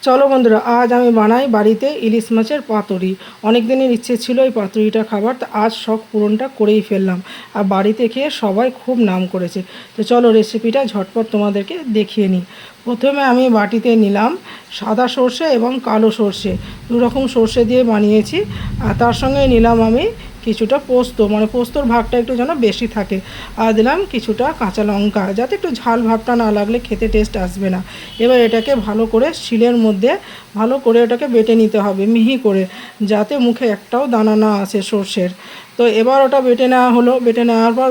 চলো বন্ধুরা, আজ আমি বানাই বাড়িতে ইলিশ মাছের পাতুরি। অনেক দিনের ইচ্ছে ছিল এই পাতুরিটা খাবার, তো আজ শখ পূরণটা করেই ফেললাম। আর বাড়িতে খেয়ে সবাই খুব নাম করেছে। তো চলো রেসিপিটা ঝটপট তোমাদেরকে দেখিয়ে নিই। প্রথমে আমি বাটিতে নিলাম সাদা সর্ষে এবং কালো সর্ষে, দুরকম সর্ষে দিয়ে বানিয়েছি। আর তার সঙ্গে নিলাম আমি কিছুটা পোস্ত, মানে পোস্তর ভাগটা একটু যেন বেশি থাকে। আর দিলাম কিছুটা কাঁচা লঙ্কা, যাতে একটু ঝাল ভাবটা না লাগলে খেতে টেস্ট আসবে না। এবার এটাকে ভালো করে শিলের মধ্যে ভালো করে ওটাকে বেটে নিতে হবে মিহি করে, যাতে মুখে একটাও দানা না আসে সর্ষের। তো এবার ওটা বেটে নেওয়া হলো। বেটে নেওয়ার পর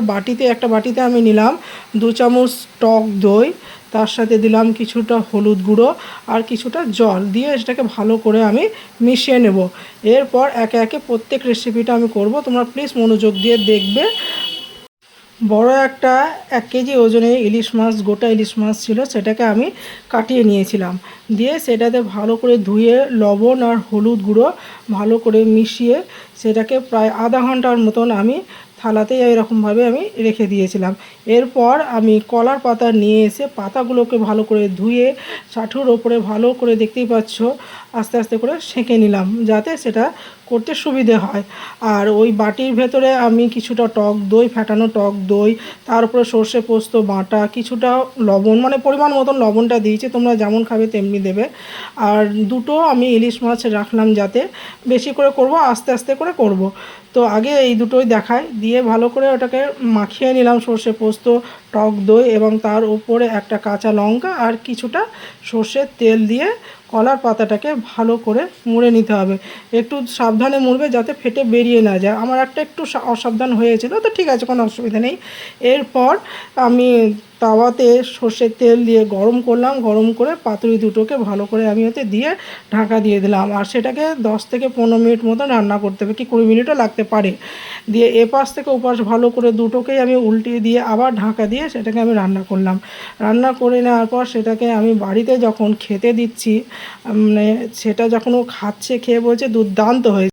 একটা বাটিতে আমি নিলাম 2 চামচ টক দই, তার সাথে দিলাম কিছুটা হলুদ গুঁড়ো আর কিছুটা জল দিয়ে সেটাকে ভালো করে আমি মিশিয়ে নেব। এরপর একে একে প্রত্যেক রেসিপিটা আমি করব, তোমরা প্লিজ মনোযোগ দিয়ে দেখবে। বড় একটা 1 কেজি ওজনের ইলিশ মাছ, গোটা ইলিশ মাছ ছিল, সেটাকে আমি কাটিয়ে নিয়েছিলাম। দিয়ে সেটাতে ভালো করে ধুয়ে লবণ আর হলুদ গুঁড়ো ভালো করে মিশিয়ে সেটাকে প্রায় আধা ঘন্টার মতন আমি থালাতে এরকমভাবে আমি রেখে দিয়েছিলাম। এরপর আমি কলার পাতা নিয়ে এসে পাতাগুলোকে ভালো করে ধুয়ে চাটুর ওপরে ভালো করে, দেখতেই পাচ্ছ, আস্তে আস্তে করে সেঁকে নিলাম, যাতে সেটা করতে সুবিধে হয়। আর ওই বাটির ভেতরে আমি কিছুটা টক দই, ফ্যাটানো টক দই, তার উপরে সর্ষে পোস্ত বাটা, কিছুটা লবণ, মানে পরিমাণ মতন লবণটা দিয়েছি, তোমরা যেমন খাবে তেমনি দেবে। আর দুটো আমি ইলিশ মাছ রাখলাম, যাতে বেশি করে করব, আস্তে আস্তে করে করব। তো আগে এই দুটোই দেখায়, দিয়ে ভালো করে ওটাকে মাখিয়ে নিলাম সর্ষে পোস্ত, টক দই এবং তার উপরে একটা কাঁচা লঙ্কা আর কিছুটা সর্ষের তেল দিয়ে কলার পাতাটাকে ভালো করে মুড়ে নিতে হবে। একটু সাবধানে মুড়বে, যাতে ফেটে বেরিয়ে না যায়। আমার একটু অসাবধান হয়েছিল, তো ঠিক আছে, কোনো অসুবিধা নেই। এরপর আমি তাওয়াতে সর্ষের তেল দিয়ে গরম করলাম, গরম করে পাতুরি দুটোকে ভালো করে আমি ওতে দিয়ে ঢাকা দিয়ে দিলাম। আর সেটাকে 10 থেকে 15 মিনিট মতো রান্না করতে হবে, কি 20 মিনিটও লাগতে পারে। দিয়ে এপাশ থেকে ওপাশ ভালো করে দুটোকেই আমি উল্টিয়ে দিয়ে আবার ঢাকা দিয়ে সেটাকে আমি রান্না করলাম। রান্না করে নেওয়ার পর সেটাকে আমি বাড়িতে যখন খেতে দিচ্ছি, মানে সেটা যখন ও খাচ্ছে, খেয়ে বলছে দুর্দান্ত হয়েছে।